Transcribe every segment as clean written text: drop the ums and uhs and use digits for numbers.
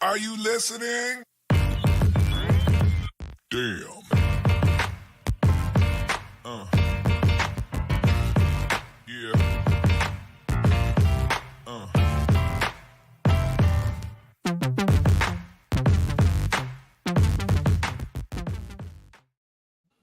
Are you listening? Damn. Yeah.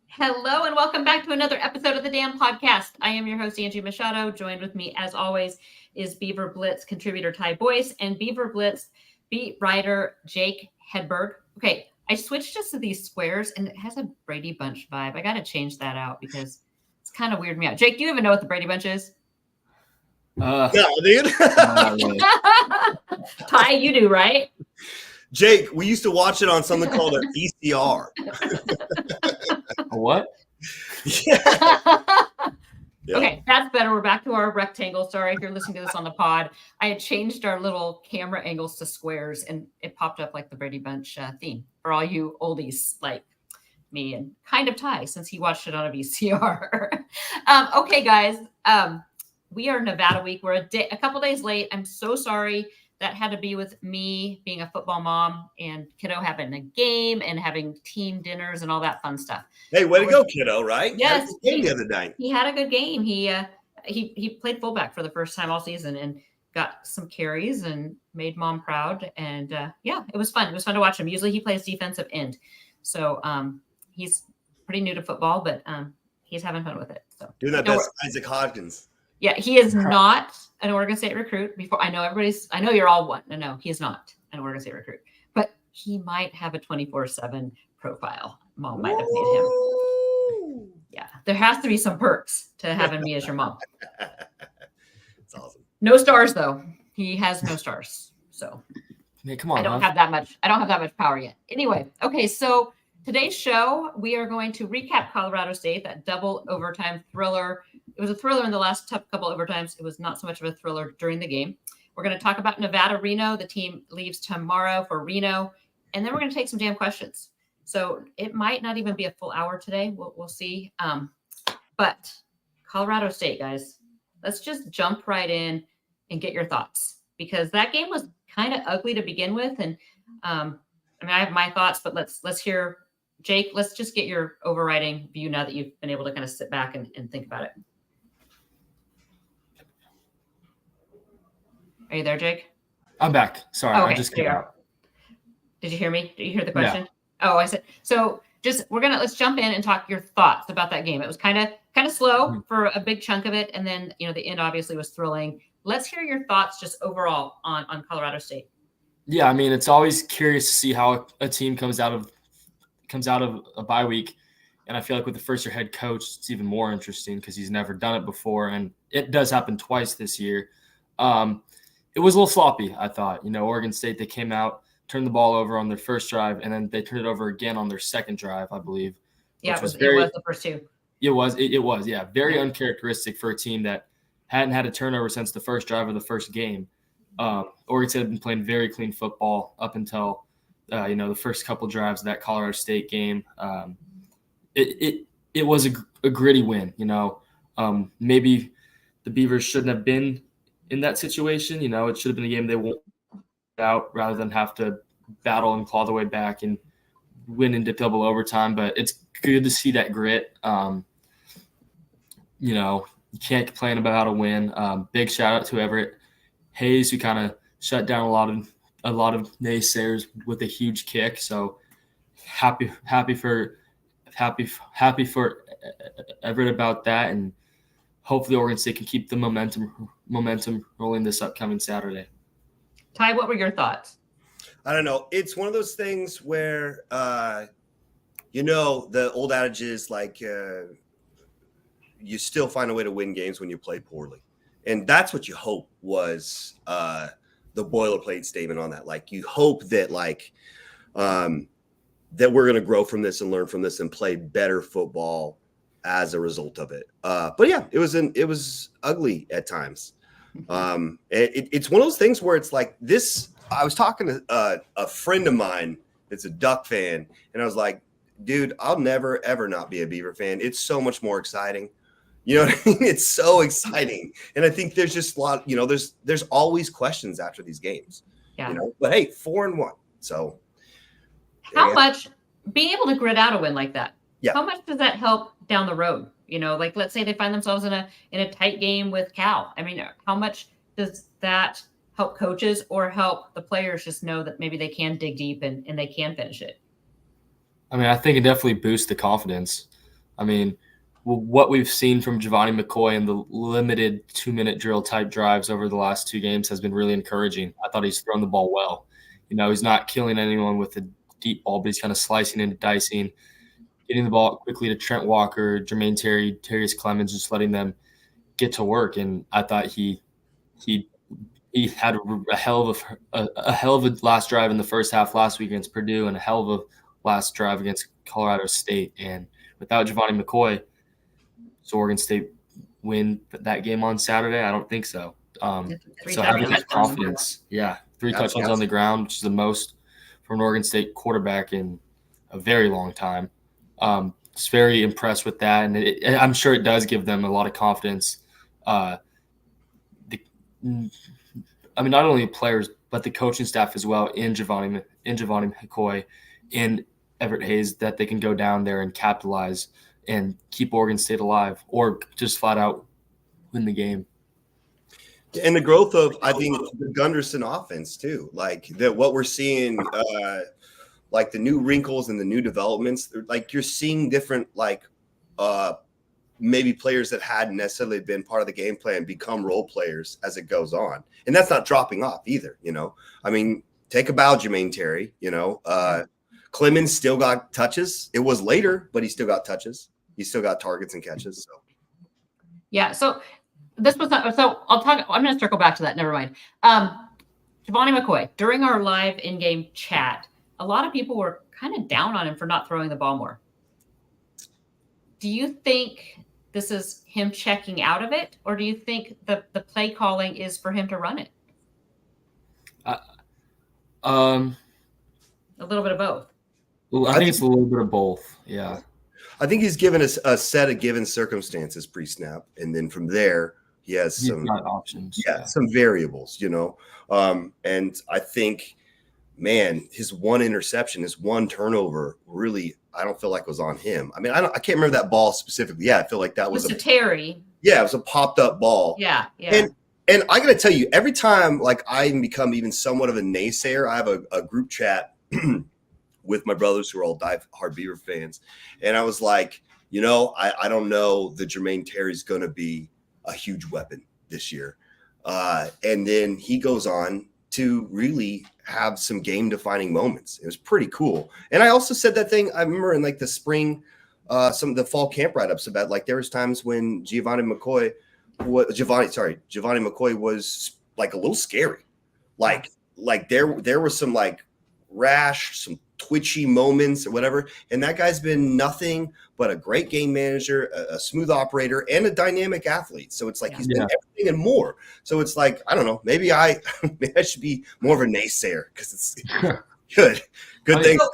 Hello and welcome back to another episode of the Damn Podcast. I am your host, Angie Machado. Joined with me, as always, is Beaver Blitz contributor Ty Boice and Beaver Blitz beat writer Jake Hedberg. Okay, I switched just to these squares, and it has a Brady Bunch vibe. I got to change that out because it's kind of weirding me out. Jake, do you even know what the Brady Bunch is? No, dude. Really. Ty, you do, right? Jake, we used to watch it on something called a VCR. A what? Yeah. Okay, that's better. We're back to our rectangle. Sorry if you're listening to this on the pod. I had changed our little camera angles to squares, and it popped up like the Brady Bunch theme for all you oldies like me and kind of Ty, since he watched it on a VCR. Okay, guys, we are Nevada week. We're a couple days late. I'm so sorry. That had to be with me being a football mom and kiddo having a game and having team dinners and all that fun stuff. Hey, way to go, kiddo, right? Yes. Game the other night. He had a good game. He played fullback for the first time all season and got some carries and made mom proud. And yeah, it was fun. It was fun to watch him. Usually he plays defensive end. So he's pretty new to football, but he's having fun with it. So Doing that best Isaac Hodgins. Yeah, he is not an Oregon State recruit. I know you're all one. No, he is not an Oregon State recruit, but he might have a 24/7 profile. Mom might have made him. Yeah, there has to be some perks to having me as your mom. It's awesome. No stars though. He has no stars. So Hey, come on. I don't have that much power yet. Anyway, okay, so today's show, we are going to recap Colorado State, that double overtime thriller. It was a thriller in the last couple overtimes. It was not so much of a thriller during the game. We're going to talk about Nevada-Reno. The team leaves tomorrow for Reno. And then we're going to take some damn questions. So it might not even be a full hour today. We'll see. But Colorado State, guys, let's just jump right in and get your thoughts. Because that game was kind of ugly to begin with. And I have my thoughts, but let's hear Jake. Let's just get your overriding view now that you've been able to kind of sit back and think about it. Are you there, Jake? I'm back. Sorry, okay, I just came out. Did you hear me? Did you hear the question? Yeah. Oh, I said so. Let's jump in and talk your thoughts about that game. It was kind of slow for a big chunk of it, and then the end obviously was thrilling. Let's hear your thoughts just overall on Colorado State. Yeah, I mean, it's always curious to see how a team comes out of a bye week, and I feel like with the first-year head coach, it's even more interesting because he's never done it before, and it does happen twice this year. It was a little sloppy, I thought. Oregon State, they came out, turned the ball over on their first drive, and then they turned it over again on their second drive, I believe. Yeah, it was the first two. It was, yeah. Very uncharacteristic for a team that hadn't had a turnover since the first drive of the first game. Oregon State had been playing very clean football up until, the first couple drives of that Colorado State game. It was a gritty win, Maybe the Beavers shouldn't have been in that situation. It should have been a game they won out rather than have to battle and claw the way back and win into double overtime. But it's good to see that grit. You can't complain about how to win. Big shout out to Everett Hayes, who kind of shut down a lot of naysayers with a huge kick. So happy for Everett about that, and hopefully Oregon State can keep the momentum rolling this upcoming Saturday. Ty, what were your thoughts? I don't know. It's one of those things where, the old adage is like you still find a way to win games when you play poorly. And that's what you hope was the boilerplate statement on that. Like you hope that that we're going to grow from this and learn from this and play better football as a result of it. But yeah, it was ugly at times. It's one of those things where it's like this. I was talking to a friend of mine that's a Duck fan, and I was like, dude, I'll never, ever not be a Beaver fan. It's so much more exciting. You know what I mean? It's so exciting. And I think there's just a lot, there's always questions after these games. Yeah. But hey, 4-1. So How much being able to grit out a win like that? Yeah. How much does that help down the road? Like let's say they find themselves in a tight game with Cal. I mean, how much does that help coaches or help the players just know that maybe they can dig deep and they can finish it? I mean, I think it definitely boosts the confidence. I mean, what we've seen from Giovanni McCoy in the limited 2-minute drill type drives over the last 2 games has been really encouraging. I thought he's thrown the ball well. He's not killing anyone with a deep ball, but he's kind of slicing and dicing, getting the ball quickly to Trent Walker, Jermaine Terry, Terrius Clemens, just letting them get to work. And I thought he had a hell of a last drive in the first half last week against Purdue and a hell of a last drive against Colorado State. And without Giovanni McCoy, does Oregon State win that game on Saturday? I don't think so. So having that confidence, 3 touchdowns on the ground, which is the most for an Oregon State quarterback in a very long time. Just very impressed with that, and I'm sure it does give them a lot of confidence. Not only players but the coaching staff as well in Giovanni McCoy, in Everett Hayes, that they can go down there and capitalize and keep Oregon State alive, or just flat out win the game. And the growth of, I think, the Gunderson offense too, like what we're seeing, like the new wrinkles and the new developments, like you're seeing different, like maybe players that hadn't necessarily been part of the game plan become role players as it goes on. And that's not dropping off either. I mean, take a bow, Jermaine Terry, Clemens still got touches. It was later, but he still got touches. He still got targets and catches. So. Yeah. So this was not, so I'm going to circle back to that. Never mind. Giovanni McCoy, during our live in-game chat, a lot of people were kind of down on him for not throwing the ball more. Do you think this is him checking out of it, or do you think the play calling is for him to run it? A little bit of both. Well, I think it's a little bit of both. Yeah. I think he's given us a set of given circumstances pre-snap, and then from there he has some options. Yeah, some variables, and I think, man, his one interception, his one turnover, really, I don't feel like was on him. I mean, I can't remember that ball specifically. Yeah, I feel like that was a Terry. Yeah, it was a popped up ball. Yeah. And I got to tell you, every time like I become even somewhat of a naysayer, I have a group chat with my brothers who are all die-hard Beaver fans. And I was like, I don't know that Jermaine Terry's going to be a huge weapon this year. And then he goes on to really have some game-defining moments. It was pretty cool. And I also said that thing, I remember in like the spring, some of the fall camp write-ups about like there was times when Giovanni McCoy was like a little scary. Like there were some like rash, some twitchy moments or whatever. And that guy's been nothing but a great game manager, a smooth operator, and a dynamic athlete. So it's like he's been everything and more. So it's like, I don't know, maybe I should be more of a naysayer because it's good things. So,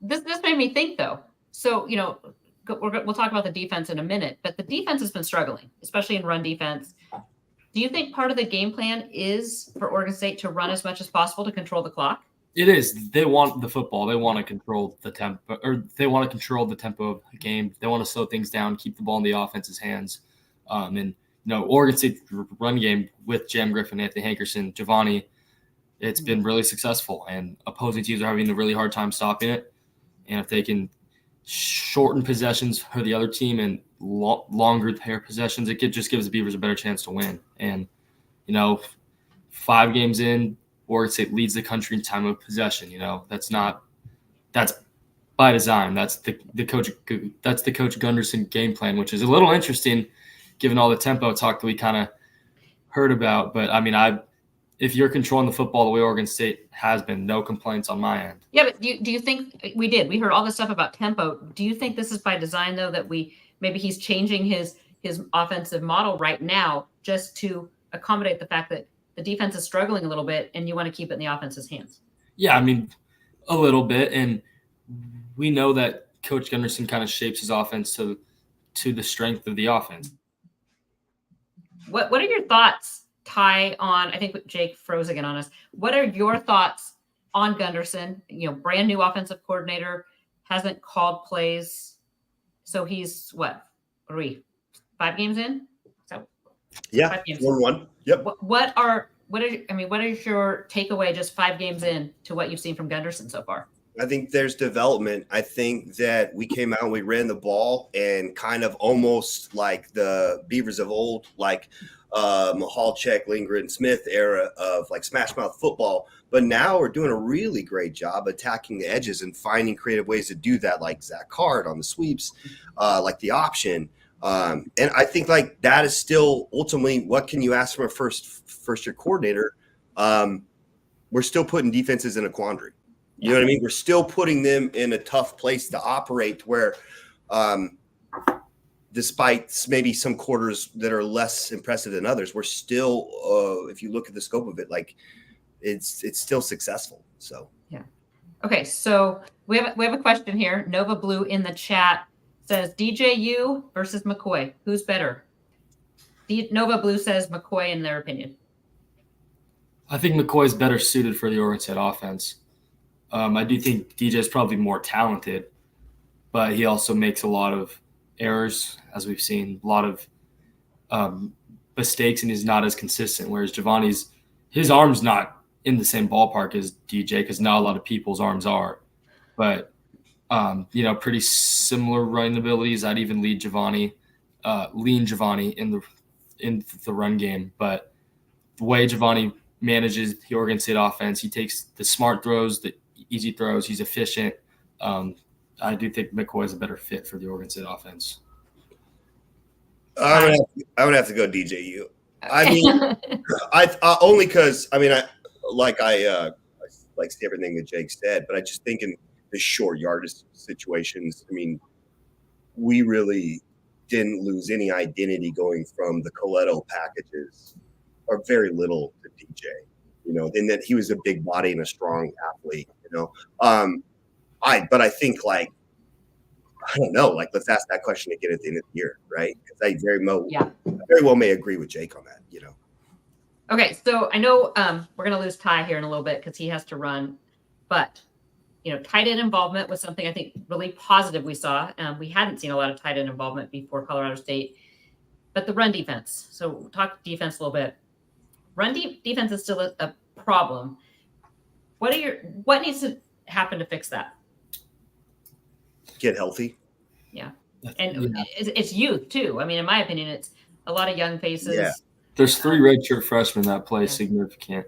this made me think though. So, we'll talk about the defense in a minute, but the defense has been struggling, especially in run defense. Do you think part of the game plan is for Oregon State to run as much as possible to control the clock? It is. They want the football. They want to control the tempo, or they want to control the tempo of the game. They want to slow things down, keep the ball in the offense's hands. Oregon State's run game with Jam Griffin, Anthony Hankerson, Giovanni, it's been really successful, and opposing teams are having a really hard time stopping it. And if they can shorten possessions for the other team and longer pair possessions, it just gives the Beavers a better chance to win. And 5 games in, Oregon State leads the country in time of possession. That's by design. That's the Coach Gunderson game plan, which is a little interesting given all the tempo talk that we kind of heard about. But I mean, if you're controlling the football the way Oregon State has been, no complaints on my end. Yeah, but do you think we heard all this stuff about tempo? Do you think this is by design though, that maybe he's changing his offensive model right now just to accommodate the fact that the defense is struggling a little bit and you want to keep it in the offense's hands? Yeah, I mean, a little bit. And we know that Coach Gunderson kind of shapes his offense to the strength of the offense. What are your thoughts, Ty, on, I think Jake froze again on us. What are your thoughts on Gunderson, brand new offensive coordinator, hasn't called plays. So he's what, 5 games in? So Yeah, 5 games. 4-1. Yep. What is your takeaway just 5 games in to what you've seen from Gunderson so far? I think there's development. I think that we came out and we ran the ball and kind of almost like the Beavers of old, like Mahalchek, Lindgren, Smith era of like smash mouth football. But now we're doing a really great job attacking the edges and finding creative ways to do that, like Zach Card on the sweeps, like the option. And I think like that is still ultimately what can you ask from a first year coordinator? We're still putting defenses in a quandary. You know what I mean? We're still putting them in a tough place to operate where despite maybe some quarters that are less impressive than others, we're still, if you look at the scope of it, like it's still successful. So, yeah. Okay. So we have a question here. Nova Blue in the chat says DJU versus McCoy. Who's better? Nova Blue says McCoy in their opinion. I think McCoy is better suited for the Oregon State offense. I do think DJ is probably more talented, but he also makes a lot of errors, as we've seen, a lot of mistakes, and he's not as consistent. Whereas Giovanni's, his arm's not in the same ballpark as DJ because not a lot of people's arms are. But, pretty similar running abilities. I'd even lean Giovanni in the run game. But the way Giovanni manages the Oregon State offense, he takes the smart throws, the easy throws. He's efficient. I do think McCoy is a better fit for the Oregon State offense. I would have to go DJU. I mean, I only because I see everything that Jake said, but I just think in the short yardage situations, I mean, we really didn't lose any identity going from the Coletto packages, or very little to DJ. In that he was a big body and a strong athlete. But I think like I don't know. Like let's ask that question again at the end of the year, right? Because I very well may agree with Jake on that. Okay, so I know we're going to lose Ty here in a little bit because he has to run, but tight end involvement was something I think really positive we saw. We hadn't seen a lot of tight end involvement before Colorado State, but the run defense. So we'll talk defense a little bit. Run defense is still a problem. What needs to happen to fix that? Get healthy. Yeah. And it's youth too. I mean, in my opinion, it's a lot of young faces. Yeah. There's 3 redshirt freshmen that play significant.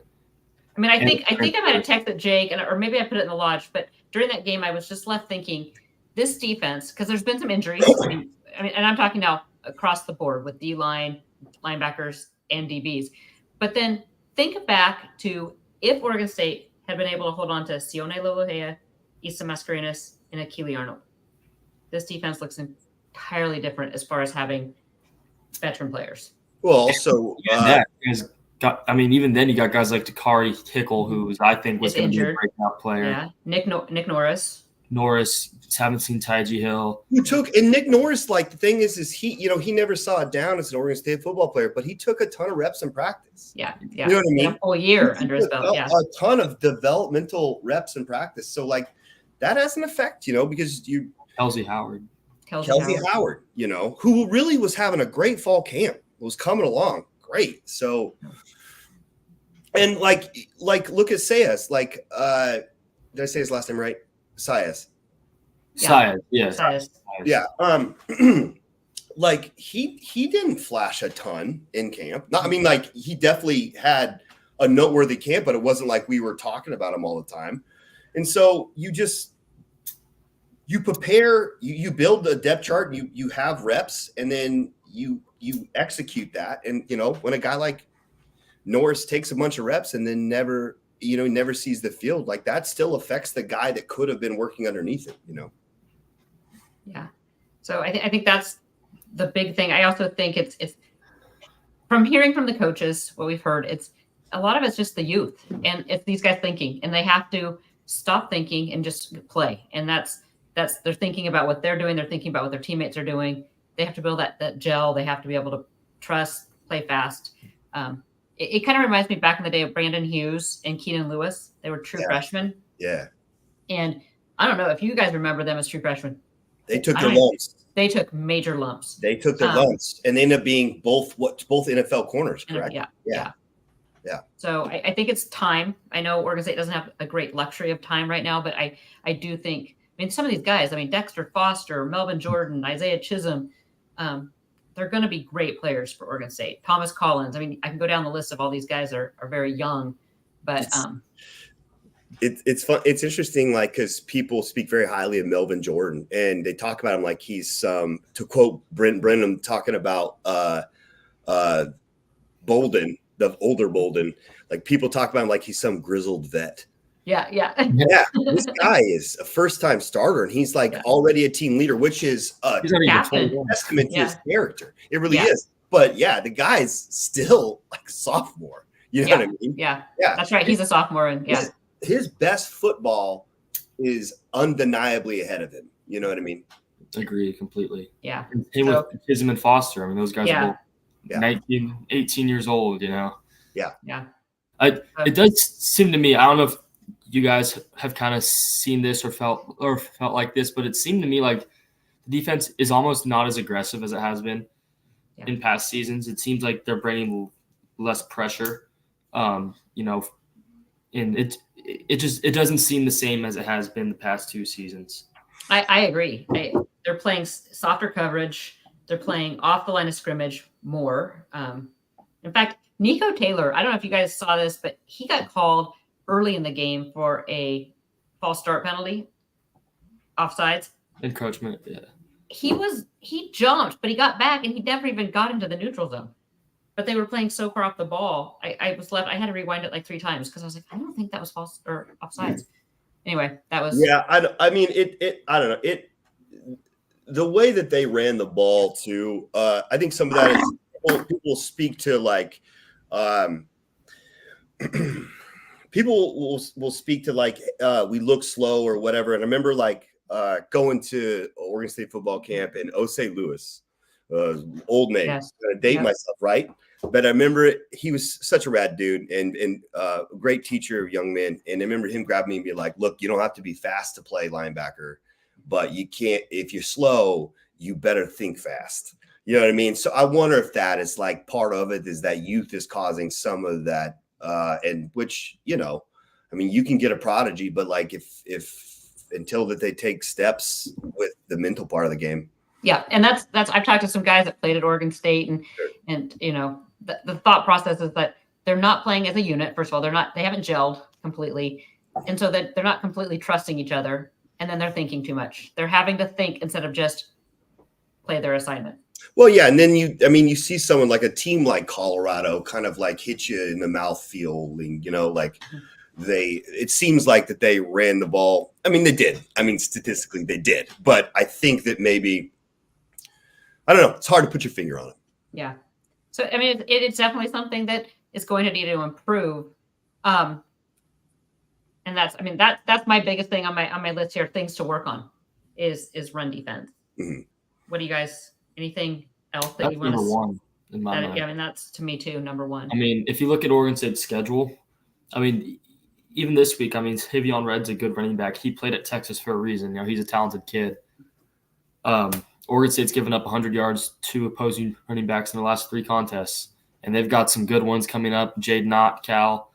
I mean, I think I might have texted Jake, or maybe I put it in the lodge, but during that game, I was just left thinking this defense, because there's been some injuries. I mean, and I'm talking now across the board with D-line, linebackers, and DBs. But then think back to if Oregon State had been able to hold on to Sione Lolohea, Issa Mascarenas, and Akili Arnold. This defense looks entirely different as far as having veteran players. Well, also, even then you got guys like Dakari Hickle, who I think was going to be a breakout player. Yeah, Nick Norris. Haven't seen Taiji Hill. Nick Norris, like the thing is he never saw it down as an Oregon State football player, but he took a ton of reps in practice. Yeah. You know what I mean? A whole year under his belt. Yeah, a ton of developmental reps in practice. So like that has an effect, because you. Kelsey Howard, who really was having a great fall camp, was coming along great. So, and like look at Sayas. Like, did I say his last name right? Sayas. Sayas, yes. Yeah. Like he didn't flash a ton in camp. He definitely had a noteworthy camp, but it wasn't like we were talking about him all the time. And so you prepare, you build a depth chart, you have reps, and then you execute that. And when a guy like Norris takes a bunch of reps and then never sees the field, like that still affects the guy that could have been working underneath it. Yeah. So I think that's the big thing. I also think it's from hearing from the coaches, what we've heard, it's a lot of it's just the youth, and it's these guys thinking, and they have to stop thinking and just play. And that's they're thinking about what they're doing. They're thinking about what their teammates are doing. They have to build that gel. They have to be able to trust, play fast. it kind of reminds me back in the day of Brandon Hughes and Keenan Lewis. They were true freshmen. Yeah. And I don't know if you guys remember them as true freshmen. They took their lumps. They took major lumps. They took their lumps, and they ended up being both NFL corners, correct? Yeah. So I think it's time. I know Oregon State doesn't have a great luxury of time right now, but I do think, I mean, some of these guys, I mean, Dexter Foster, Melvin Jordan, Isaiah Chisholm, they're going to be great players for Oregon State. Thomas Collins. I mean, I can go down the list of all these guys are very young, but it's fun. It's interesting, like, because people speak very highly of Melvin Jordan, and they talk about him like he's to quote Brent Brennan talking about Bolden, the older Bolden. Like, people talk about him like he's some grizzled vet. Yeah. This guy is a first-time starter, and he's like already a team leader, which is a testament to his character. It really is. But the guy's still like a sophomore. You know what I mean? Yeah. That's right. He's a sophomore, and his best football is undeniably ahead of him. You know what I mean? Agree completely. Yeah. Same with Chisholm and Foster. I mean, those guys are both 19, 18 years old, you know? Yeah. It does seem to me, I don't know if you guys have kind of seen this or felt like this, but it seemed to me like the defense is almost not as aggressive as it has been in past seasons. It seems like they're bringing less pressure, you know, and it doesn't seem the same as it has been the past 2 seasons. I agree. They're playing softer coverage. They're playing off the line of scrimmage more. In fact, Nico Taylor, I don't know if you guys saw this, but he got called early in the game for a false start penalty, offsides. Encroachment, yeah. He jumped, but he got back, and he never even got into the neutral zone. But they were playing so far off the ball. I was left. I had to rewind it like 3 times because I was like, I don't think that was false or offsides. Anyway, that was. Yeah, I mean, I don't know. The way that they ran the ball too. I think some of that is people speak to like. People will speak to like we look slow or whatever. And I remember like going to Oregon State football camp and Osei Lewis, old name. Yes. I'm gonna date myself, right? But I remember he was such a rad dude and a great teacher of young men. And I remember him grabbing me and be like, "Look, you don't have to be fast to play linebacker, but you can't. If you're slow, you better think fast." You know what I mean? So I wonder if that is like part of it, is that youth is causing some of that. And which, you know, I mean, you can get a prodigy, but like if until that they take steps with the mental part of the game. Yeah. And that's I've talked to some guys that played at Oregon State and you know, the thought process is that they're not playing as a unit. First of all, they haven't gelled completely. And so that they're not completely trusting each other. And then they're thinking too much. They're having to think instead of just play their assignment. Well, yeah, and then you see someone like a team like Colorado kind of like hit you in the mouth feeling, you know, like it seems like that they ran the ball. I mean, they did. I mean, statistically they did. But I think that maybe, I don't know, it's hard to put your finger on it. Yeah. So, I mean, it's definitely something that is going to need to improve. And that's my biggest thing on my list here, things to work on is run defense. Mm-hmm. What do you guys, anything else that you want to? Number one in my mind. Yeah, I mean, that's to me too, number one. I mean, if you look at Oregon State's schedule, I mean, even this week, I mean, Hivion Red's a good running back. He played at Texas for a reason. You know, he's a talented kid. Oregon State's given up 100 yards to opposing running backs in the last 3 contests, and they've got some good ones coming up. Jade Knott, Cal,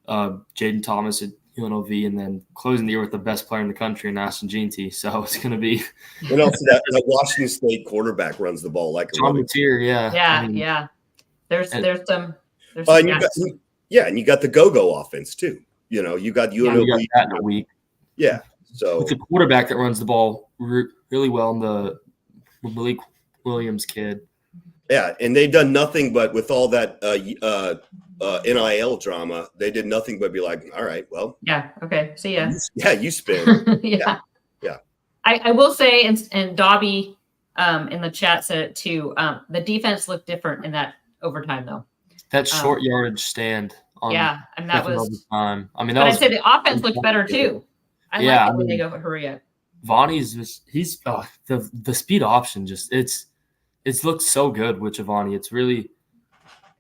Jaden Thomas at UNLV, and then closing the year with the best player in the country in Ashton Jeanty. So it's going to be. And also that Washington State quarterback runs the ball like a John Mateer, Yeah, I mean, yeah. There's some. And you got the go-go offense too. You know, you got UNLV. You got that in a week. Yeah. So with the quarterback that runs the ball really well, in the Malik Williams kid. Yeah, and they've done nothing but with all that NIL drama, they did nothing but be like, all right, well. Yeah, okay, see ya. Yeah, you spin. Yeah. Yeah. I will say, and Dobby in the chat said it too, the defense looked different in that overtime, though. That short yardage stand. And that was time. I mean, I'd say the offense looked better too. I like it when they go hurry up. Vonnie's the speed option. Just it's looked so good with Giovanni. It's really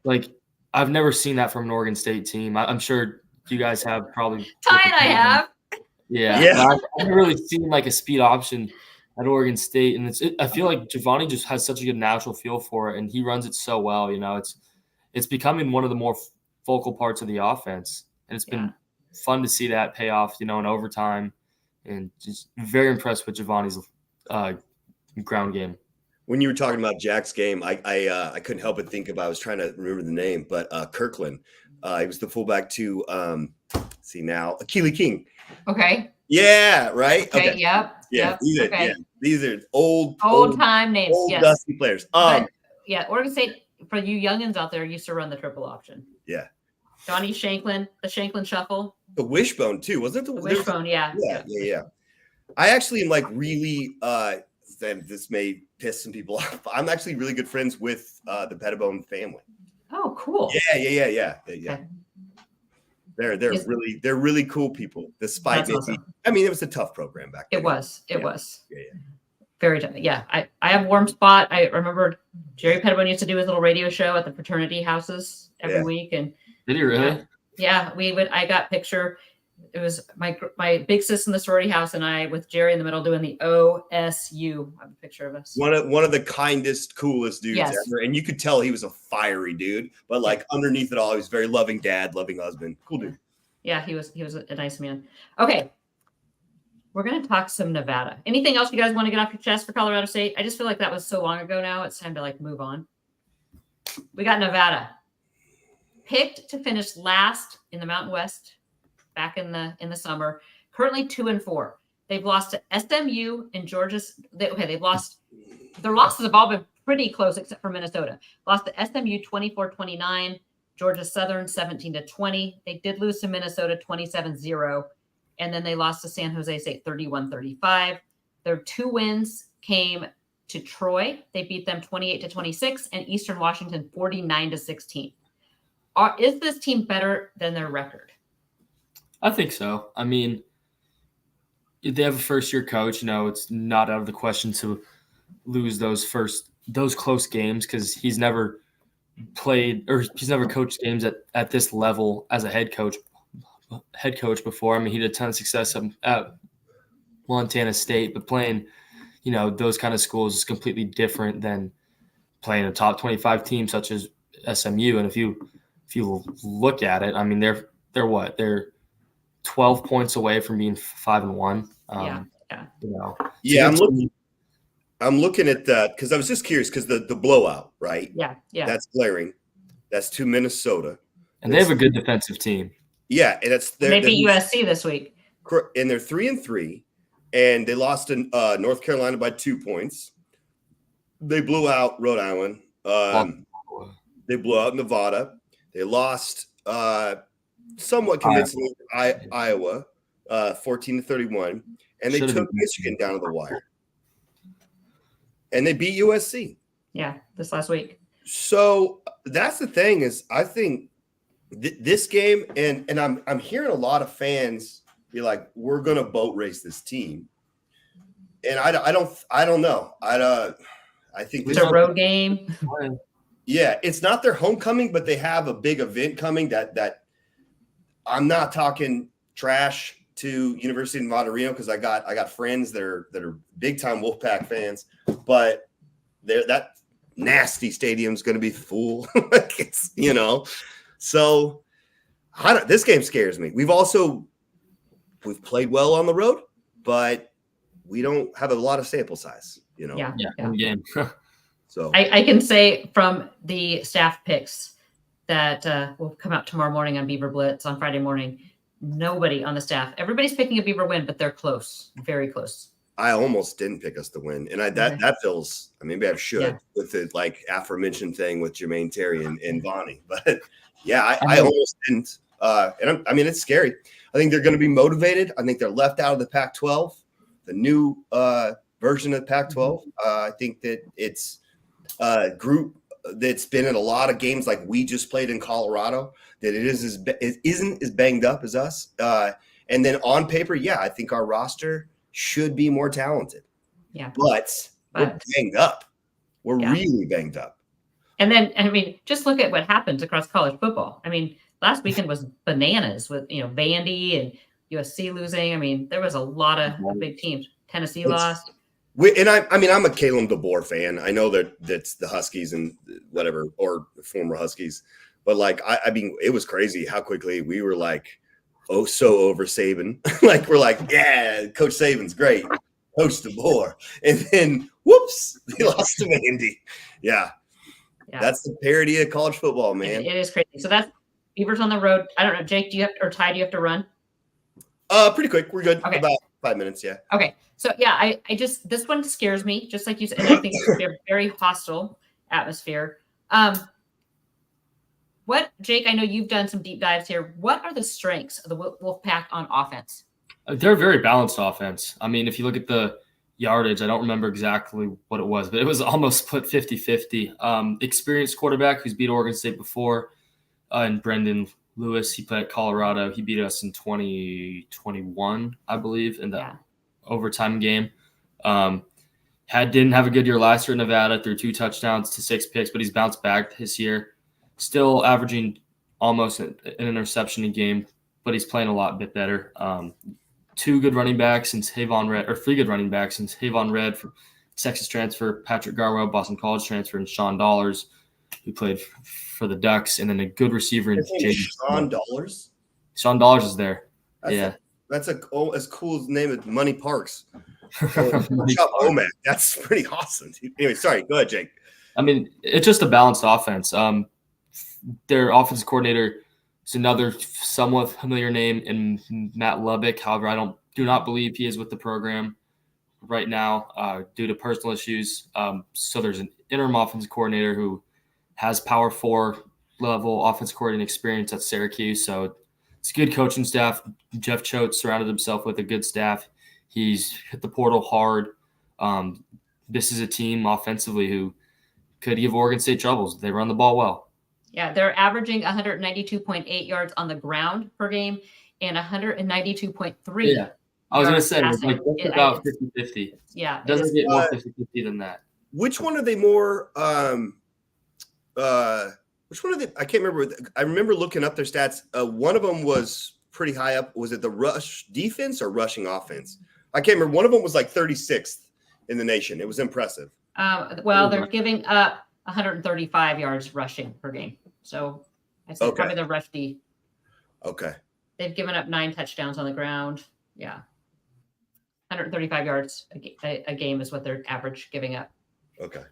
like I've never seen that from an Oregon State team. I'm sure you guys have probably. Ty and I have. Yeah. I've never really seen like a speed option at Oregon State, and I feel like Giovanni just has such a good natural feel for it, and he runs it so well. It's becoming one of the more focal parts of the offense, and it's been fun to see that pay off. In overtime, and just very impressed with Giovanni's ground game. When you were talking about Jack's game, I couldn't help but think about. I was trying to remember the name, but Kirkland. He was the fullback to see now Akili King. Okay. Yeah. Right. Okay. Yep. Yeah. Yep. These are old time names. Old dusty players. Oregon State, for you youngins out there, used to run the triple option. Yeah. Johnny Shanklin, the Shanklin Shuffle. The wishbone too, wasn't it? The wishbone, yeah. I actually am like really. This may piss some people off. But I'm actually really good friends with the Pettibone family. Oh, cool. Yeah. Okay. They're really cool people. Despite maybe, awesome. I mean, it was a tough program back then. It was. Yeah. Very tough. Yeah. I have a warm spot. I remember Jerry Pettibone used to do his little radio show at the fraternity houses every week. And did he really? Yeah, we would. I got picture. It was my big sis in the sorority house and I with Jerry in the middle doing the OSU. I have a picture of us. One of the kindest, coolest dudes ever. And you could tell he was a fiery dude, but like underneath it all, he was very loving dad, loving husband. Cool dude. Yeah, he was a nice man. Okay. We're going to talk some Nevada. Anything else you guys want to get off your chest for Colorado State? I just feel like that was so long ago now. It's time to like move on. We got Nevada. Picked to finish last in the Mountain West back in the summer. Currently 2-4. They've lost to SMU and Georgia's. They've lost. Their losses have all been pretty close except for Minnesota. Lost to SMU 24-29. Georgia Southern 17-20. They did lose to Minnesota 27-0. And then they lost to San Jose State 31-35. Their 2 wins came to Troy. They beat them 28-26 and Eastern Washington 49-16. Is this team better than their record? I think so. I mean, they have a first-year coach. It's not out of the question to lose those close games because he's never coached games at this level as a head coach before. I mean, he had a ton of success at Montana State, but playing, those kind of schools is completely different than playing a top 25 team such as SMU. And if you look at it, I mean, they're what? They're 12 points away from being 5-1. I'm looking at that because I was just curious because the blowout, right? Yeah. That's glaring. That's to Minnesota, and they have a good defensive team. Yeah, and they beat USC this week, and they're 3-3, and they lost to North Carolina by 2 points. They blew out Rhode Island. They blew out Nevada. They lost somewhat convincingly Iowa, 14-31, and they took Michigan down to the wire. And they beat USC. Yeah, this last week. So that's the thing is, I think this game, and I'm hearing a lot of fans be like, "We're going to boat race this team," and I don't know. I think it's a road game. Yeah, it's not their homecoming, but they have a big event coming. That I'm not talking trash to University of Nevada, Reno because I got friends that are big time Wolfpack fans, but that nasty stadium's going to be full. So this game scares me. We've played well on the road, but we don't have a lot of sample size. Yeah. Game. So I can say from the staff picks that will come out tomorrow morning on Beaver Blitz on Friday morning. Nobody on the staff. Everybody's picking a Beaver win, but they're close, very close. I almost didn't pick us to win, and that feels. Maybe I should with the aforementioned thing with Jermaine Terry and Vonnie, but I almost didn't. And it's scary. I think they're going to be motivated. I think they're left out of the Pac-12, the new version of the Pac-12. I think that it's a group that's been in a lot of games like we just played in Colorado. That it isn't as banged up as us. And then on paper, I think our roster should be more talented. Yeah. But we're banged up. We're really banged up. And then, I mean, just look at what happens across college football. I mean, last weekend was bananas with, Vandy and USC losing. I mean, there was a lot of big teams. Tennessee lost. I'm a Caleb DeBoer fan. I know that's the Huskies and whatever, or former Huskies. But, like, I mean, it was crazy how quickly we were like, oh, so over Saban. Like, we're like, yeah, Coach Saban's great. Coach DeBoer. And then, whoops, he lost to Vandy. Yeah. That's the parody of college football, man. It is crazy. So that's Beavers on the road. I don't know, Jake, Ty, do you have to run? Pretty quick. We're good. Okay. About 5 minutes, yeah. Okay. So, yeah, I just – this one scares me, just like you said. And I think it's going to be a very hostile atmosphere. Jake, I know you've done some deep dives here. What are the strengths of the Wolfpack on offense? They're a very balanced offense. I mean, if you look at the yardage, I don't remember exactly what it was, but it was almost split 50-50. Experienced quarterback who's beat Oregon State before, and Brendan Lewis. He played at Colorado. He beat us in 2021, I believe, in the overtime game. Didn't have a good year last year in Nevada, threw 2 touchdowns to 6 picks, but he's bounced back this year. Still averaging almost an interception a game, but he's playing a lot bit better. 2 good running backs since Havon Red, or 3 good running backs since Havon Red for Texas transfer, Patrick Garwell, Boston College transfer, and Sean Dollars, who played for the Ducks, and then a good receiver in Sean Dollars. Sean Dollars is there. That's as cool as name as Money Parks. Omac. That's pretty awesome. Anyway, sorry. Go ahead, Jake. I mean, it's just a balanced offense. Their offensive coordinator is another somewhat familiar name in Matt Lubbock. However, I do not believe he is with the program right now due to personal issues. So there's an interim offensive coordinator who has Power 4 level offensive coordinating experience at Syracuse. So it's a good coaching staff. Jeff Choate surrounded himself with a good staff. He's hit the portal hard. This is a team offensively who could give Oregon State troubles. They run the ball well. Yeah, they're averaging 192.8 yards on the ground per game and 192.3. Yeah, I was going to say, it's about 50-50. Yeah. It doesn't get more 50-50 than that. Which one are they more which one are they? I can't remember. I remember looking up their stats. One of them was pretty high up. Was it the rush defense or rushing offense? I can't remember. One of them was like 36th in the nation. It was impressive. Well, they're giving up 135 yards rushing per game. So I say probably the rush D. Okay. They've given up 9 touchdowns on the ground. Yeah. 135 yards a game is what they're average giving up. Okay.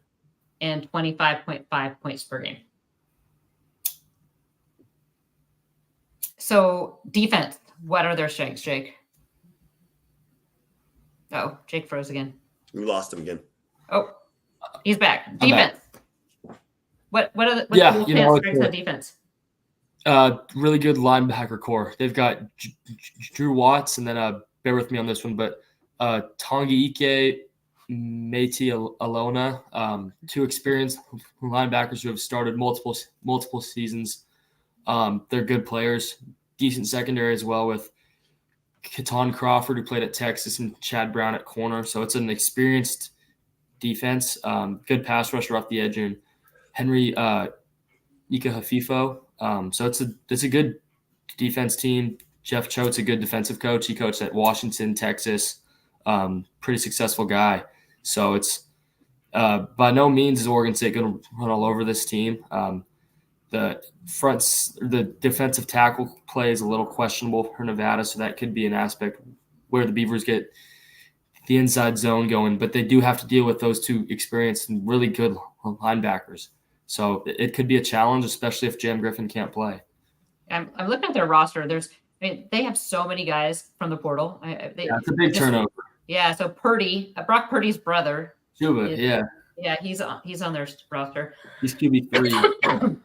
And 25.5 points per game. So defense, what are their strengths, Jake? Oh, Jake froze again. We lost him again. Oh, he's back. Defense. What are the strengths on defense? Really good linebacker core. They've got Drew Watts, and then bear with me on this one, but Tongi Ike, Meti Alona, 2 experienced linebackers who have started multiple seasons. They're good players. Decent secondary as well with Keaton Crawford, who played at Texas, and Chad Brown at corner. So it's an experienced defense. Good pass rusher off the edge, and Henry Ika Hafifo. So it's a good defense team. Jeff Choate's a good defensive coach. He coached at Washington, Texas. Pretty successful guy. So it's by no means is Oregon State going to run all over this team. The defensive tackle play is a little questionable for Nevada, so that could be an aspect where the Beavers get the inside zone going. But they do have to deal with those 2 experienced and really good linebackers. So it could be a challenge, especially if Jam Griffin can't play. I'm looking at their roster. They have so many guys from the portal. It's a big turnover. Yeah, so Purdy, Brock Purdy's brother. Juba, yeah. Yeah, he's on their roster. He's QB3.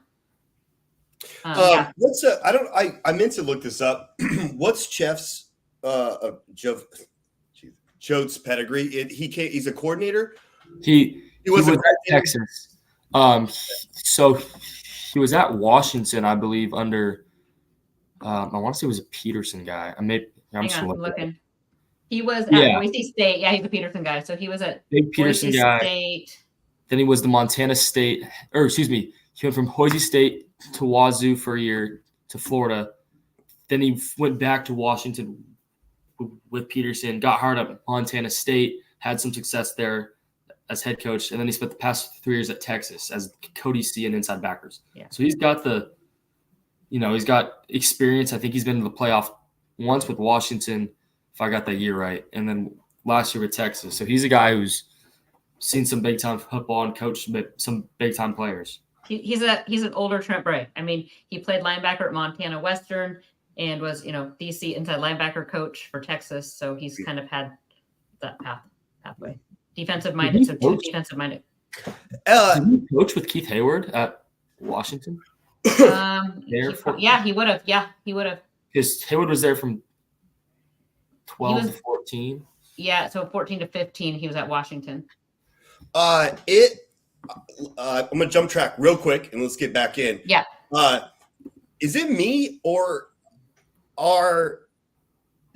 I meant to look this up. What's Choate's pedigree? He's a coordinator. He was at Texas. So he was at Washington, I believe, under I want to say it was a Peterson guy. I'm looking. He was at Boise State. Yeah, he's a Peterson guy. So he was at big Peterson Boise guy. State. Then he was the Montana State, or excuse me, he went from Boise State to Wazoo for a year to Florida. Then he went back to Washington with Peterson, got hired at Montana State, had some success there as head coach, and then he spent the past 3 years at Texas as co-DC and inside backers. Yeah. So he's got he's got experience. I think he's been to the playoff once with Washington, if I got that year right, and then last year with Texas. So he's a guy who's seen some big-time football and coached some big-time players. He's an older Trent Bray. I mean, he played linebacker at Montana Western and was, DC inside linebacker coach for Texas. So he's kind of had that pathway. Defensive minded. So two defensive minded. Did he coach with Keith Hayward at Washington? He would have. Yeah, he would have. Because Hayward was there from 12 to 14. Yeah, so 14 to 15, he was at Washington. I'm gonna jump track real quick and let's get back in. Yeah. Is it me or are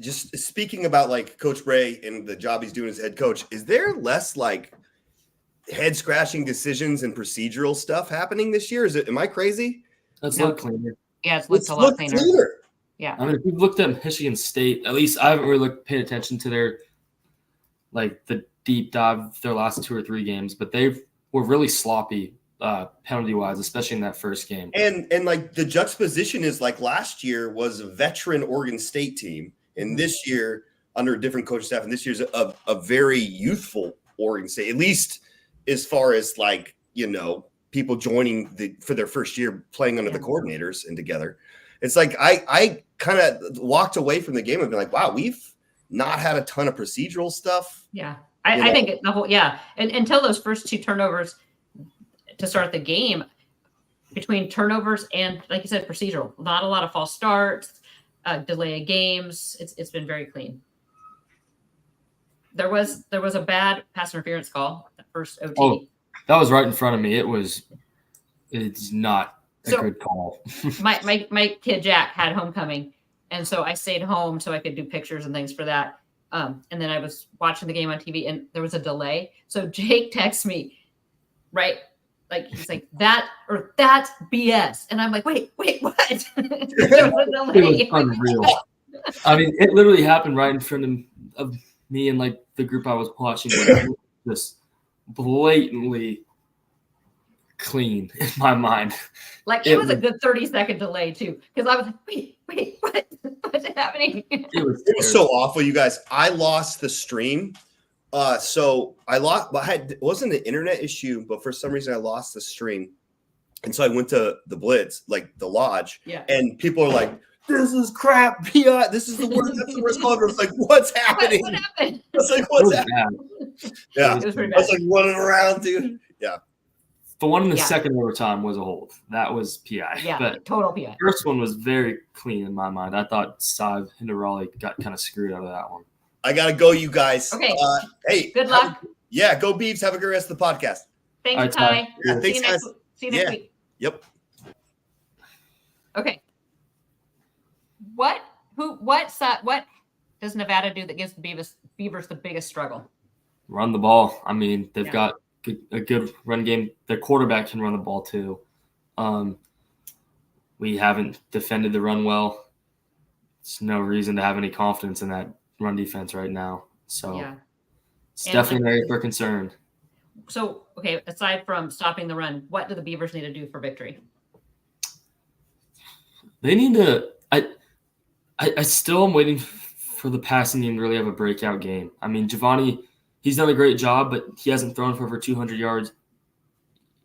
just speaking about like Coach Bray and the job he's doing as head coach? Is there less like head scratching decisions and procedural stuff happening this year? Am I crazy? That's a lot cleaner. Yeah, it's looked a lot cleaner. Yeah. I mean, if we've looked at Michigan State, at least I haven't really paid attention to their the deep dive their last 2 or 3 games, but they were really sloppy penalty wise, especially in that first game. And like the juxtaposition is like last year was a veteran Oregon State team, and this year under a different coach staff, and this year's a very youthful Oregon State, at least as far as people joining for their first year playing under the coordinators and together. It's like I kind of walked away from the game and been like, wow, we've not had a ton of procedural stuff. Yeah. I think the whole, and until those first 2 turnovers to start the game, between turnovers and, like you said, procedural, not a lot of false starts, delay of games. It's been very clean. There was a bad pass interference call at first OT. Oh, that was right in front of me. It's not a good call. my kid Jack had homecoming, and so I stayed home so I could do pictures and things for that. And then I was watching the game on TV, and there was a delay. So Jake texts me, right? Like he's like that's BS, and I'm like, wait, what? There was a delay. It was unreal. I mean, it literally happened right in front of me and like the group I was watching. Just blatantly clean in my mind. Like it was a good 30-second delay too, because I was like, wait, what's happening? It was so awful, you guys. I lost the stream. So I lost, but it wasn't an internet issue, but for some reason I lost the stream. And so I went to the Blitz, like the lodge, and people are like, this is crap. This is the worst. That's the worst call. I was like, what's happening? What happened? I was like, what's happening? Yeah. It was pretty I was bad. like running around, dude. Yeah. The one in the second overtime was a hold. That was PI. Yeah, but total PI. The first one was very clean in my mind. I thought Sive and Raleigh got kind of screwed out of that one. I got to go, you guys. Okay. Hey. Good luck. Go Beavs. Have a good rest of the podcast. Thanks, Ty. Yeah, thanks, guys. See you next week. Yep. Okay. What does Nevada do that gives the Beavers the biggest struggle? Run the ball. I mean, they've got a good run game. Their quarterback can run the ball too. We haven't defended the run well. There's no reason to have any confidence in that run defense right now. So it's definitely an area for concern. So, okay, aside from stopping the run, what do the Beavers need to do for victory? They need to I still am waiting for the passing game to really have a breakout game. I mean, Giovanni, he's done a great job, but he hasn't thrown for over 200 yards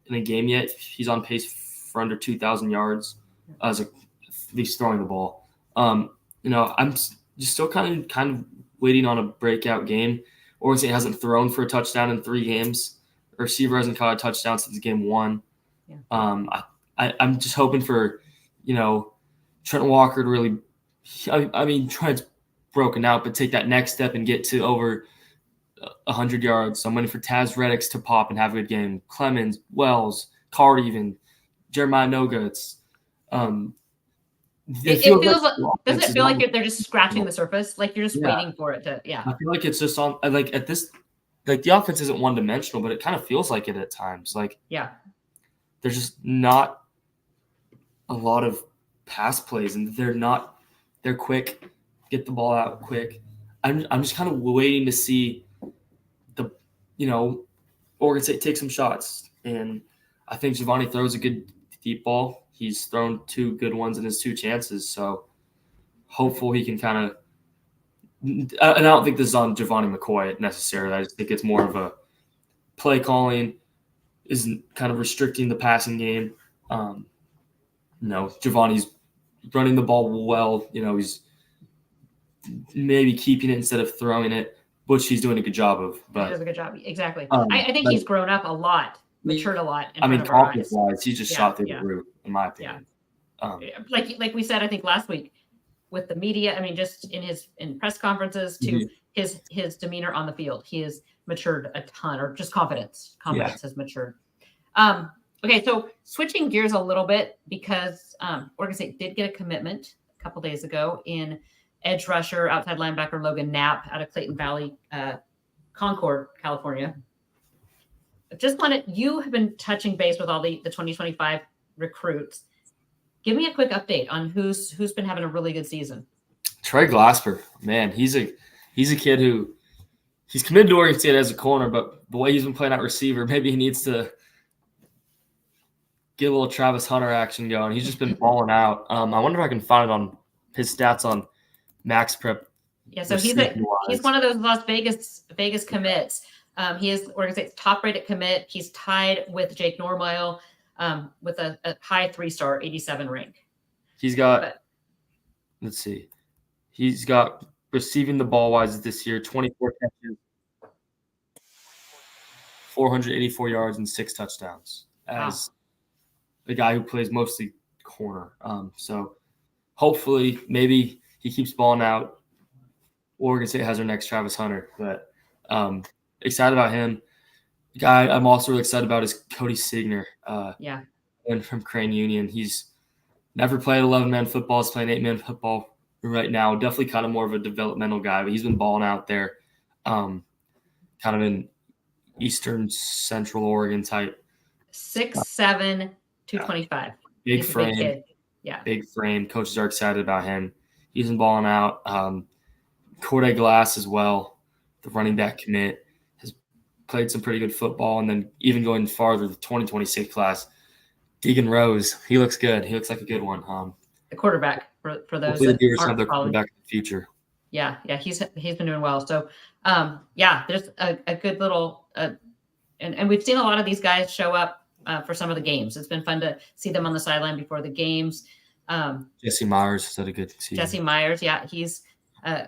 in a game yet. He's on pace for under 2,000 yards as at least throwing the ball. I'm just still kind of waiting on a breakout game. Oregon State hasn't thrown for a touchdown in 3 games. A receiver hasn't caught a touchdown since game 1. Yeah. I'm just hoping for, Trent Walker to really, Trent's broken out, but take that next step and get to over 100 yards. So I'm waiting for Taz Reddix to pop and have a good game. Clemens, Wells, Card even, Jeremiah Noguts. It feels like, doesn't it feel like they're just scratching the surface? Like you're just waiting for it to, I feel like it's just on, like at this like the offense isn't one dimensional, but it kind of feels like it at times. Like Yeah. there's just not a lot of pass plays, and they're quick, get the ball out quick. I'm just kind of waiting to see Oregon State take some shots, and I think Giovanni throws a good deep ball. He's thrown 2 good ones in his 2 chances, so hopeful he can kind of. And I don't think this is on Giovanni McCoy necessarily. I just think it's more of a play calling is kind of restricting the passing game. Giovanni's running the ball well. He's maybe keeping it instead of throwing it, which he's doing a good job of. But he does a good job. Exactly. I think he's grown up a lot, matured a lot. Confidence-wise, he just shot through the roof, in my opinion. Like we said, I think last week with the media, I mean, just in press conferences to his demeanor on the field, he has matured a ton, or just confidence has matured. Okay, so switching gears a little bit, because Oregon State did get a commitment a couple days ago in edge rusher, outside linebacker Logan Knapp out of Clayton Valley, Concord, California. You have been touching base with all the 2025 recruits. Give me a quick update on who's been having a really good season. Trey Glasper, man, he's a kid who he's committed to Oregon State as a corner, but the way he's been playing at receiver, maybe he needs to get a little Travis Hunter action going. He's just been balling out. I wonder if I can find it on his stats on Max Prep. Yeah, so he's one of those Las Vegas commits. He is Oregon State's top-rated commit. He's tied with Jake Normile with a high 3-star 87 rank. He's got he's got receiving the ball wise this year, 24 catches, 484 yards, and 6 touchdowns as the guy who plays mostly corner. So hopefully maybe he keeps balling out. Oregon State has their next Travis Hunter, but excited about him. The guy I'm also really excited about is Cody Signer. And from Crane Union. He's never played 11-man football. He's playing 8-man football right now. Definitely kind of more of a developmental guy, but he's been balling out there, kind of in Eastern Central Oregon type. 6'7", 225. Big frame. Big kid. Yeah. Big frame. Coaches are excited about him. He's been balling out. Corday Glass as well, the running back commit, has played some pretty good football. And then even going farther, the 2026 class, Deegan Rose, he looks good. He looks like a good one. The quarterback for those hopefully the Beavers have aren't their following. quarterback in the future. Yeah, he's been doing well. So, there's a good little and we've seen a lot of these guys show up for some of the games. It's been fun to see them on the sideline before the games. Jesse Myers has had a good season. Jesse Myers, he's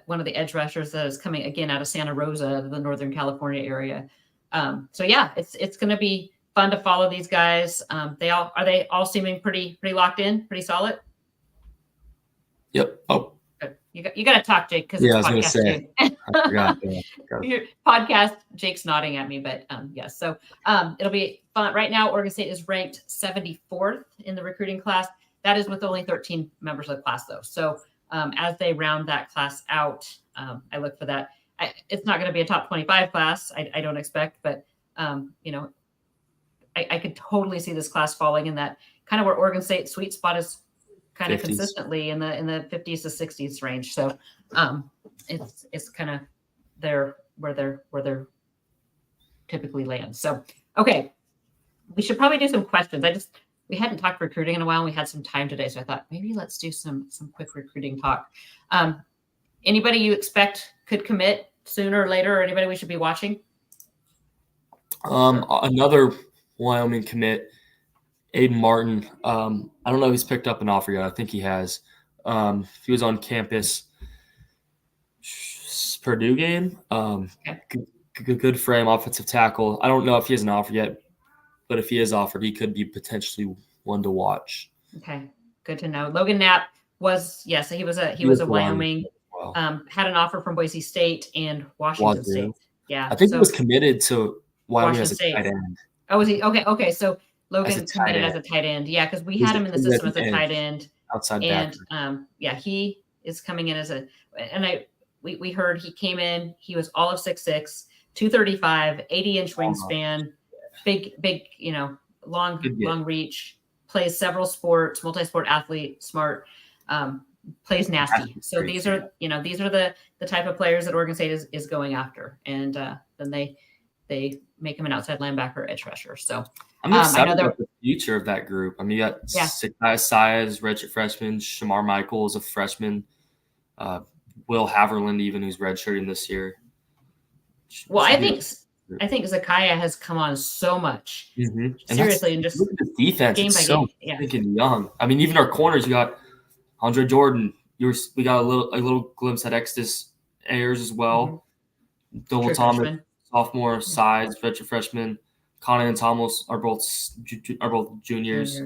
one of the edge rushers that is coming again out of Santa Rosa, the Northern California area. It's going to be fun to follow these guys. Are they all seeming pretty locked in, pretty solid? Yep. Oh, good. You got to talk, Jake, because I was going to say. I forgot. Your podcast, Jake's nodding at me, but yes. So it'll be fun. Right now, Oregon State is ranked 74th in the recruiting class. That is with only 13 members of the class, though. So as they round that class out, I look for that. It's not going to be a top 25 class, I don't expect, but I could totally see this class falling in that kind of where Oregon State sweet spot is kind 50s. Of consistently in the 50s to 60s range. So it's kind of where they're typically land. So, okay, we should probably do some questions. We hadn't talked recruiting in a while, and we had some time today. So I thought maybe let's do some quick recruiting talk. Anybody you expect could commit sooner or later, or anybody we should be watching? Another Wyoming commit, Aiden Martin. I don't know if he's picked up an offer yet. I think he has. He was on campus Purdue game. Good frame, offensive tackle. I don't know if he has an offer yet, but if he is offered, he could be potentially one to watch. Okay, good to know. Logan Knapp he was a Wyoming. Wow. Had an offer from Boise State and Washington State. Yeah, I think he was committed to Wyoming as a tight end. Oh, was he? Okay. So Logan committed as a tight end. Yeah, because we had him in the system as a tight end. Outside back. And he is coming in as we heard he came in. He was all of 6'6", 235, 80-inch wingspan, big, long reach, plays several sports, multi-sport athlete, smart, plays nasty. So these are the type of players that Oregon State is going after. And then they make him an outside linebacker, edge rusher. So I'm excited about the future of that group. I mean, you got Sakai Saez, redshirt freshman, Shamar Michaels, a freshman, Will Haverland, even who's redshirting this year. Well, I think Zakiah has come on so much. Mm-hmm. Seriously, and just look at the defense. Game it's by so game. freaking young. I mean, even our corners, you got Andre Jordan. We got a little glimpse at Exodus Ayers as well. Double Thomas, freshman. Sophomore, Size, redshirt freshman. Connor and Thomas are both juniors.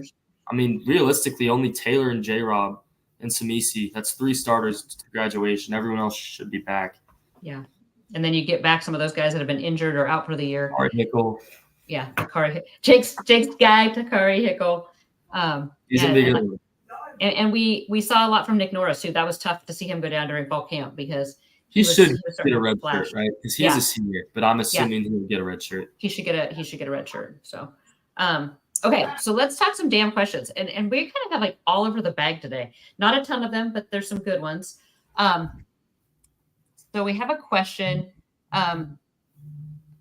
I mean, realistically, only Taylor and J-Rob and Samisi. That's 3 starters to graduation. Everyone else should be back. Yeah. And then you get back some of those guys that have been injured or out for the year. Takari Hickle. Yeah, Jake's guy, Takari Hickle. He's a big one. And we saw a lot from Nick Norris too. That was tough to see him go down during fall camp because he should get a red shirt, right? Because he's a senior, but I'm assuming he will get a red shirt. He should get a red shirt. So, okay, so let's talk some damn questions, and we kind of have like all over the bag today. Not a ton of them, but there's some good ones. So we have a question.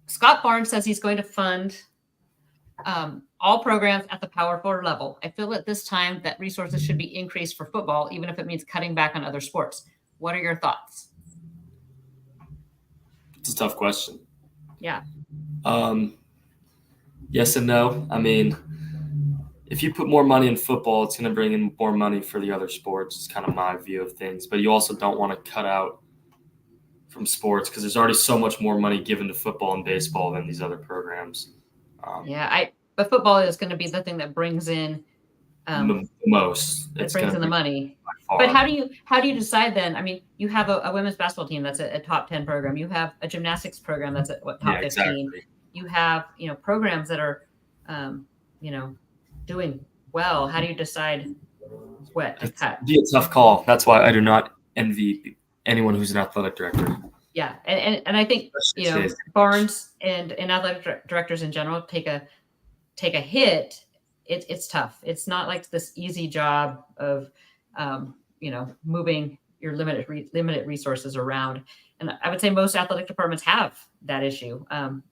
Scott Barnes says he's going to fund all programs at the Power 4 level. I feel at this time that resources should be increased for football, even if it means cutting back on other sports. What are your thoughts? It's a tough question. Yeah. Yes and no. I mean, if you put more money in football, it's going to bring in more money for the other sports. It's kind of my view of things. But you also don't want to cut out from sports because there's already so much more money given to football and baseball than these other programs. But football is going to be the thing that brings in the most. It brings in the money. But how do you decide then? I mean, you have a women's basketball team that's a top 10 program. You have a gymnastics program that's at top 15. Exactly. You have programs that are doing well. How do you decide what to cut? It'd be a tough call. That's why I do not envy anyone who's an athletic director. Yeah, and I think Barnes and athletic directors in general take a hit. It's tough. It's not like this easy job of moving your limited resources around. And I would say most athletic departments have that issue.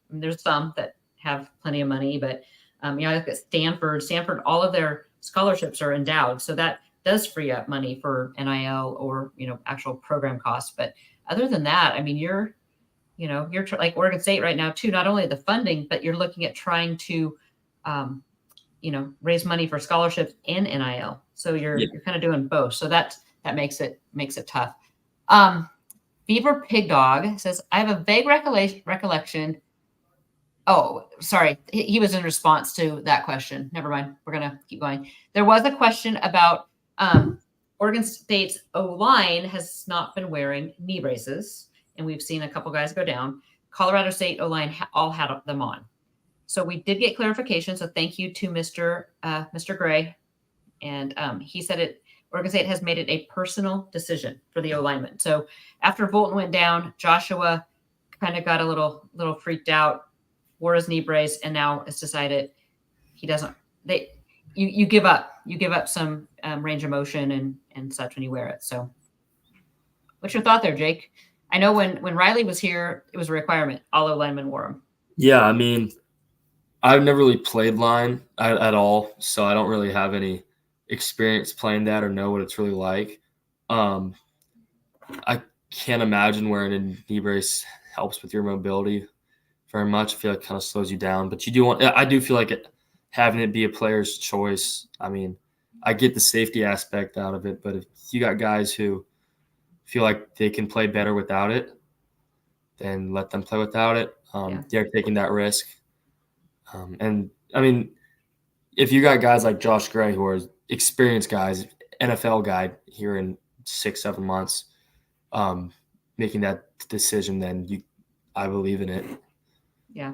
There's some that have plenty of money, but I look at Stanford, all of their scholarships are endowed, so that does free up money for NIL or actual program costs. But other than that, I mean, you're like Oregon State right now too. Not only the funding, but you're looking at trying to raise money for scholarships and NIL. So you're kind of doing both. So that makes it tough. Beaver Pig Dog says, I have a vague recollection. Oh, sorry. He was in response to that question. Never mind. We're going to keep going. There was a question about Oregon State's O-line has not been wearing knee braces, and we've seen a couple guys go down. Colorado State O-line all had them on. So we did get clarification. So thank you to Mr. Gray. And he said Oregon State has made it a personal decision for the O-lineman. So after Bolton went down, Joshua kind of got a little freaked out, wore his knee brace, and now it's decided he doesn't. You give up some range of motion and such when you wear it. So what's your thought there, Jake? I know when Riley was here, it was a requirement. All O-linemen wore them. Yeah, I mean, I've never really played line at all, so I don't really have any experience playing that or know what it's really like. I can't imagine wearing a knee brace helps with your mobility very much. I feel like it kind of slows you down, but I do feel like having it be a player's choice. I mean, I get the safety aspect out of it, but if you got guys who feel like they can play better without it, then let them play without it. They're taking that risk. And I mean, if you got guys like Josh Gray, who are experienced guys, NFL guy here in 6-7 months, making that decision, then I believe in it. Yeah.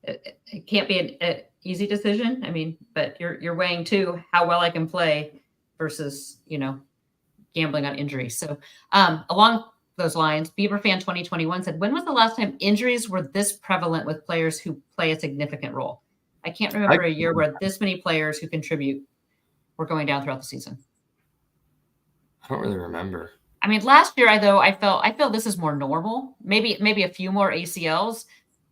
It can't be an easy decision. I mean, but you're weighing too how well I can play versus, gambling on injury. So along those lines. Beaver Fan 2021 said, when was the last time injuries were this prevalent with players who play a significant role? I can't remember a year where this many players who contribute were going down throughout the season. I don't really remember. I mean, last year, I feel this is more normal. Maybe a few more ACLs,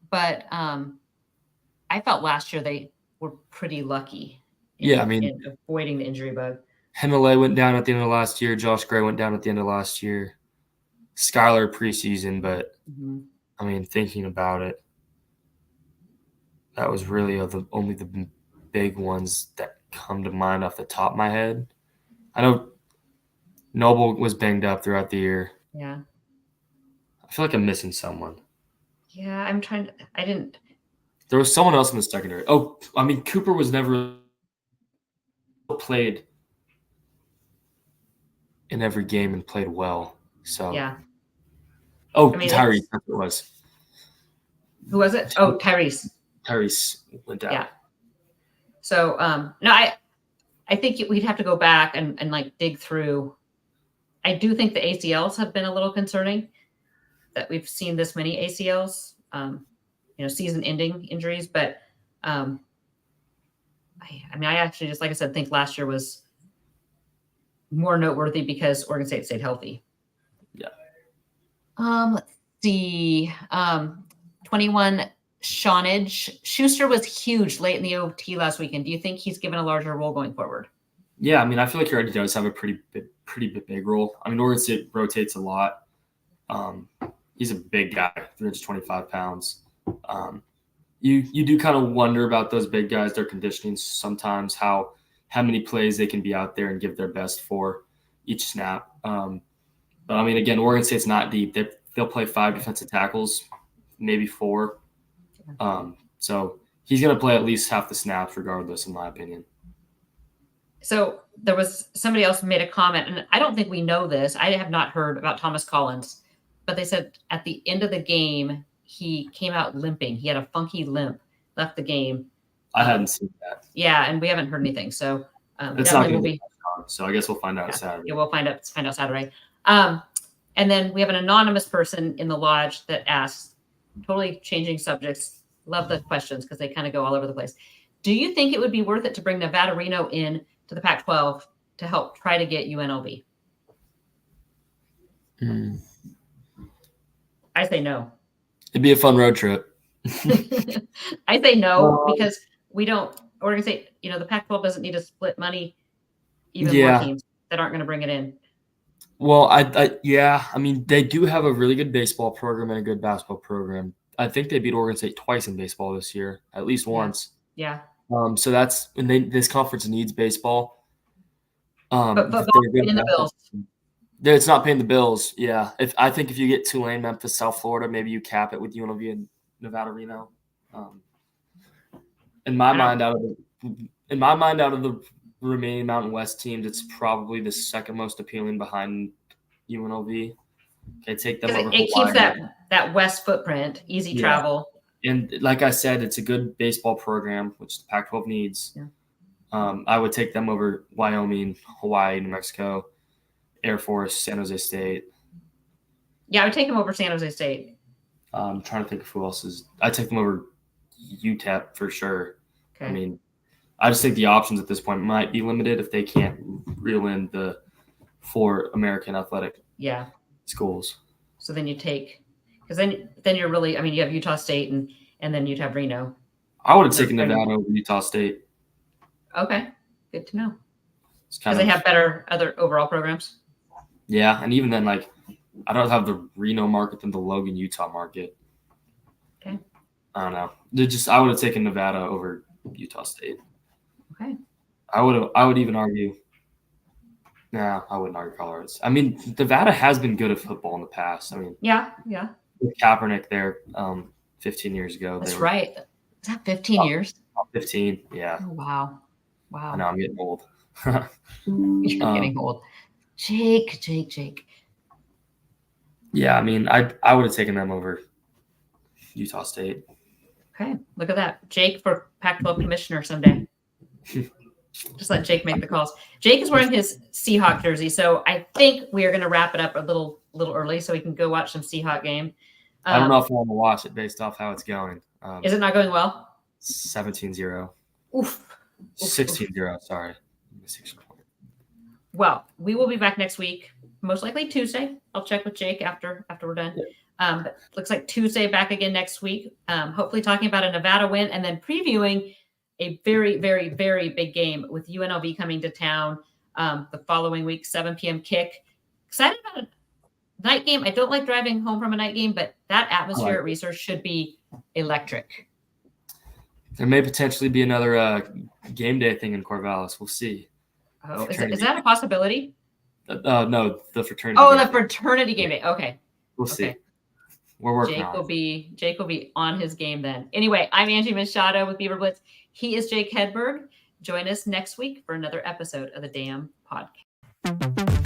but I felt last year they were pretty lucky. In avoiding the injury bug. Henele went down at the end of last year. Josh Gray went down at the end of last year. Skylar preseason, but I mean, thinking about it, that was really only the big ones that come to mind off the top of my head. I know Noble was banged up throughout the year. Yeah. I feel like I'm missing someone. Yeah, There was someone else in the secondary. Oh, I mean, Cooper was never played in every game and played well. So yeah. Oh, Tyrese, that's what it was. Who was it? Oh, Tyrese. Tyrese went down. Yeah. So no, I think we'd have to go back and like dig through. I do think the ACLs have been a little concerning that we've seen this many ACLs, season-ending injuries. But I actually just, like I said, think last year was more noteworthy because Oregon State stayed healthy. Yeah. Let's see. 21 Shawnage. Schuster was huge late in the OT last weekend. Do you think he's given a larger role going forward? Yeah, I mean, I feel like he already does have a pretty big role. I mean, Oregon State rotates a lot. He's a big guy, 325 pounds. You do kind of wonder about those big guys, their conditioning sometimes, how many plays they can be out there and give their best for each snap. But I mean, again, Oregon State's not deep. They'll play 5 defensive tackles, maybe 4. So he's going to play at least half the snaps regardless, in my opinion. So there was somebody else made a comment, and I don't think we know this. I have not heard about Thomas Collins, but they said at the end of the game, he came out limping. He had a funky limp, left the game. I hadn't seen that. Yeah, and we haven't heard anything. So it's not going to be. So I guess we'll find out Saturday. Yeah, we'll find out Saturday. And then we have an anonymous person in the lodge that asks, totally changing subjects. Love the questions because they kind of go all over the place. Do you think it would be worth it to bring Nevada Reno in to the Pac-12 to help try to get UNLV? I say no. It'd be a fun road trip. I say no because we don't. Oregon State, the Pac-12 doesn't need to split money. Even more teams that aren't going to bring it in. Well, I mean, they do have a really good baseball program and a good basketball program. I think they beat Oregon State twice in baseball this year, at least once. Yeah. So that's – and this conference needs baseball. But paying the bills. It's not paying the bills, yeah. I think if you get Tulane, Memphis, South Florida, maybe you cap it with UNLV and Nevada Reno. In my mind, out of the remaining Mountain West teams, it's probably the second most appealing behind UNLV. Okay, take them over. It keeps that West footprint, easy travel. And like I said, it's a good baseball program, which the Pac-12 needs. Yeah. I would take them over Wyoming, Hawaii, New Mexico, Air Force, San Jose State. Yeah, I would take them over San Jose State. I'm trying to think of who else is. I'd take them over UTEP for sure. Okay. I mean, I just think the options at this point might be limited if they can't reel in the 4 American athletic schools. So then you take – because then you're really – I mean, you have Utah State and then you'd have Reno. I would have taken Nevada over Utah State. Okay. Good to know. Because they have better other overall programs? Yeah, and even then, like, I don't have the Reno market than the Logan, Utah market. Okay. I don't know. I would have taken Nevada over Utah State. Okay. I would even argue. Nah, I wouldn't argue Colorado. I mean, Nevada has been good at football in the past. I mean, yeah. With Kaepernick there, 15 years ago. That's right. Is that 15 years? 15, yeah. Oh, wow. I know I'm getting old. You're getting old. Jake. Yeah, I mean, I would have taken them over Utah State. Okay, look at that. Jake for Pac-12 commissioner someday. Just let Jake make the calls. Jake is wearing his Seahawk jersey, so I think we are going to wrap it up a little a little early so we can go watch some Seahawk game. I don't know if I want to watch it based off how it's going. Is it not going well? 17-0. Oof. 16-0, sorry. Well, we will be back next week, most likely Tuesday. I'll check with Jake after we're done. Yeah. But looks like Tuesday back again next week. Hopefully talking about a Nevada win and then previewing a very, very, very big game with UNLV coming to town the following week, 7 p.m. kick. Excited about a night game. I don't like driving home from a night game, but that atmosphere at Research should be electric. There may potentially be another game day thing in Corvallis. We'll see. Oh, is that a possibility? No, the fraternity. Oh, the fraternity game day. Okay. We'll see. We're working Jake on it. Jake will be on his game then. Anyway, I'm Angie Machado with Beaver Blitz. He is Jake Hedberg. Join us next week for another episode of the Damn Podcast.